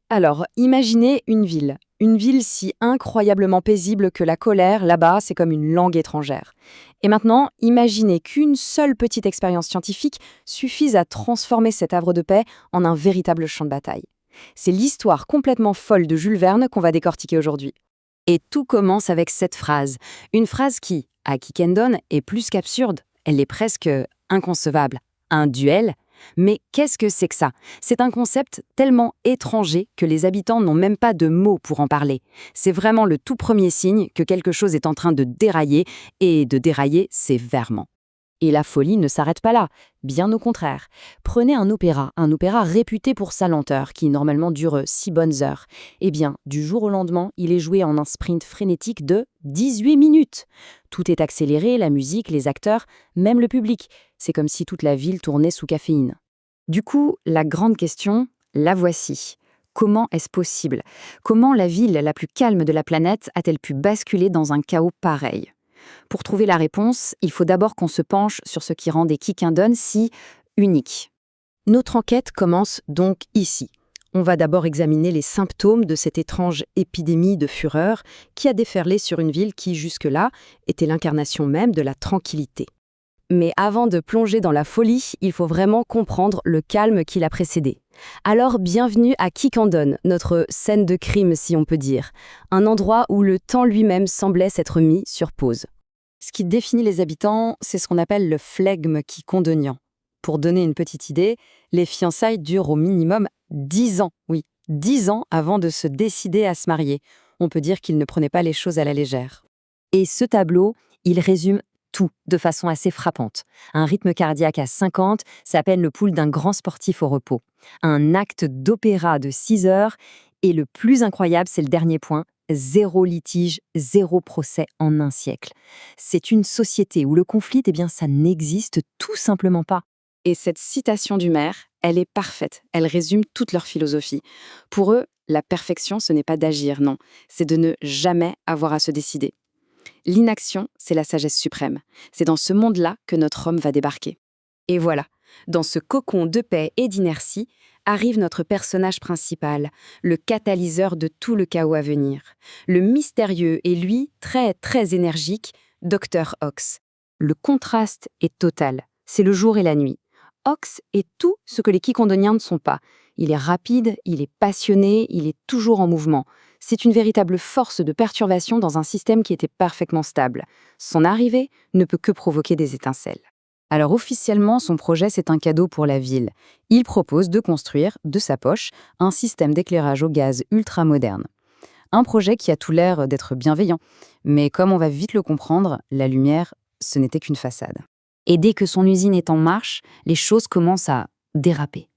Alors, imaginez une ville. Une ville si incroyablement paisible que la colère, là-bas, c'est comme une langue étrangère. Et maintenant, imaginez qu'une seule petite expérience scientifique suffise à transformer cet havre de paix en un véritable champ de bataille. C'est l'histoire complètement folle de Jules Verne qu'on va décortiquer aujourd'hui. Et tout commence avec cette phrase. Une phrase qui, à Quiquendone, est plus qu'absurde. Elle est presque inconcevable. Un duel? Mais qu'est-ce que c'est que ça? C'est un concept tellement étranger que les habitants n'ont même pas de mots pour en parler. C'est vraiment le tout premier signe que quelque chose est en train de dérailler, et de dérailler sévèrement. Et la folie ne s'arrête pas là, bien au contraire. Prenez un opéra réputé pour sa lenteur, qui normalement dure 6 bonnes heures. Eh bien, du jour au lendemain, il est joué en un sprint frénétique de 18 minutes. Tout est accéléré, la musique, les acteurs, même le public. C'est comme si toute la ville tournait sous caféine. Du coup, la grande question, la voici. Comment est-ce possible? Comment la ville la plus calme de la planète a-t-elle pu basculer dans un chaos pareil? Pour trouver la réponse, il faut d'abord qu'on se penche sur ce qui rendait Quiquendone si unique. Notre enquête commence donc ici. On va d'abord examiner les symptômes de cette étrange épidémie de fureur qui a déferlé sur une ville qui, jusque-là, était l'incarnation même de la tranquillité. Mais avant de plonger dans la folie, il faut vraiment comprendre le calme qui l'a précédé. Alors bienvenue à Quiquendone, notre scène de crime si on peut dire, un endroit où le temps lui-même semblait s'être mis sur pause. Ce qui définit les habitants, c'est ce qu'on appelle le flegme quiquendonien. Pour donner une petite idée, les fiançailles durent au minimum 10 ans, oui, 10 ans avant de se décider à se marier. On peut dire qu'ils ne prenaient pas les choses à la légère. Et ce tableau, il résume tout de façon assez frappante. Un rythme cardiaque à 50, c'est à peine le pouls d'un grand sportif au repos. Un acte d'opéra de 6 heures, et le plus incroyable, c'est le dernier point, 0 litige, 0 procès en un siècle. C'est une société où le conflit, eh bien, ça n'existe tout simplement pas. Et cette citation du maire, elle est parfaite. Elle résume toute leur philosophie. Pour eux, la perfection, ce n'est pas d'agir, non. C'est de ne jamais avoir à se décider. L'inaction, c'est la sagesse suprême. C'est dans ce monde-là que notre homme va débarquer. Et voilà, dans ce cocon de paix et d'inertie, arrive notre personnage principal, le catalyseur de tout le chaos à venir. Le mystérieux et lui, très très énergique, Dr. Ox. Le contraste est total, c'est le jour et la nuit. Ox est tout ce que les Quiquendoniens ne sont pas. Il est rapide, il est passionné, il est toujours en mouvement. C'est une véritable force de perturbation dans un système qui était parfaitement stable. Son arrivée ne peut que provoquer des étincelles. Alors officiellement, son projet, c'est un cadeau pour la ville. Il propose de construire, de sa poche, un système d'éclairage au gaz ultra moderne. Un projet qui a tout l'air d'être bienveillant. Mais comme on va vite le comprendre, la lumière, ce n'était qu'une façade. Et dès que son usine est en marche, les choses commencent à déraper.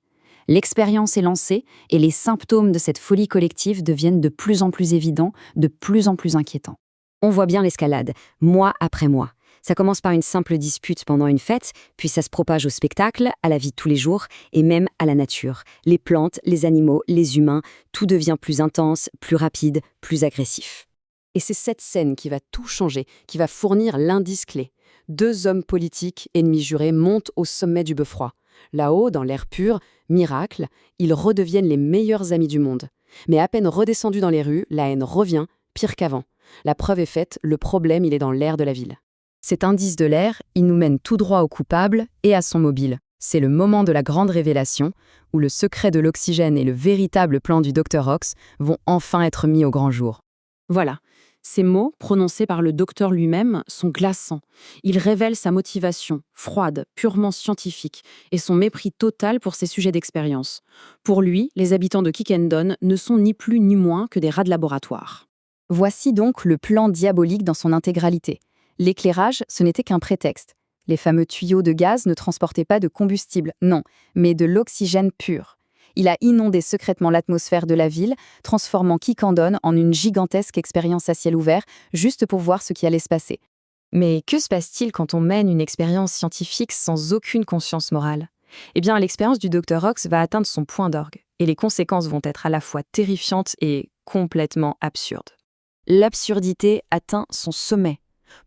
L'expérience est lancée et les symptômes de cette folie collective deviennent de plus en plus évidents, de plus en plus inquiétants. On voit bien l'escalade, mois après mois. Ça commence par une simple dispute pendant une fête, puis ça se propage au spectacle, à la vie de tous les jours, et même à la nature. Les plantes, les animaux, les humains, tout devient plus intense, plus rapide, plus agressif. Et c'est cette scène qui va tout changer, qui va fournir l'indice clé. 2 hommes politiques, ennemis jurés, montent au sommet du Beffroi. Là-haut, dans l'air pur, miracle, ils redeviennent les meilleurs amis du monde. Mais à peine redescendus dans les rues, la haine revient, pire qu'avant. La preuve est faite, le problème, il est dans l'air de la ville. Cet indice de l'air, il nous mène tout droit au coupable et à son mobile. C'est le moment de la grande révélation, où le secret de l'oxygène et le véritable plan du Dr. Ox vont enfin être mis au grand jour. Voilà. Ces mots, prononcés par le docteur lui-même, sont glaçants. Ils révèlent sa motivation, froide, purement scientifique, et son mépris total pour ses sujets d'expérience. Pour lui, les habitants de Quiquendone ne sont ni plus ni moins que des rats de laboratoire. Voici donc le plan diabolique dans son intégralité. L'éclairage, ce n'était qu'un prétexte. Les fameux tuyaux de gaz ne transportaient pas de combustible, non, mais de l'oxygène pur. Il a inondé secrètement l'atmosphère de la ville, transformant Quiquendone en une gigantesque expérience à ciel ouvert, juste pour voir ce qui allait se passer. Mais que se passe-t-il quand on mène une expérience scientifique sans aucune conscience morale? Eh bien, l'expérience du Dr. Ox va atteindre son point d'orgue, et les conséquences vont être à la fois terrifiantes et complètement absurdes. L'absurdité atteint son sommet.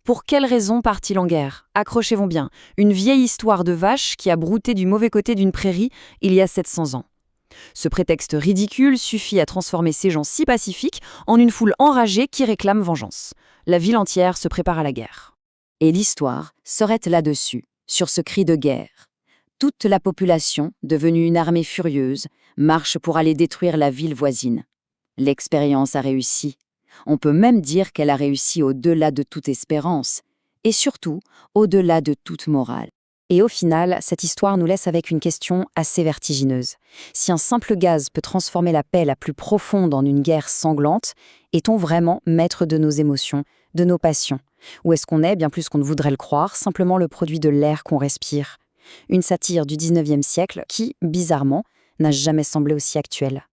Pour quelle raison part-il en guerre? Accrochez-vous bien, une vieille histoire de vache qui a brouté du mauvais côté d'une prairie il y a 700 ans. Ce prétexte ridicule suffit à transformer ces gens si pacifiques en une foule enragée qui réclame vengeance. La ville entière se prépare à la guerre. Et l'histoire s'arrête là-dessus, sur ce cri de guerre. Toute la population, devenue une armée furieuse, marche pour aller détruire la ville voisine. L'expérience a réussi. On peut même dire qu'elle a réussi au-delà de toute espérance, et surtout au-delà de toute morale. Et au final, cette histoire nous laisse avec une question assez vertigineuse. Si un simple gaz peut transformer la paix la plus profonde en une guerre sanglante, est-on vraiment maître de nos émotions, de nos passions? Ou est-ce qu'on est, bien plus qu'on ne voudrait le croire, simplement le produit de l'air qu'on respire? Une satire du 19e siècle qui, bizarrement, n'a jamais semblé aussi actuelle.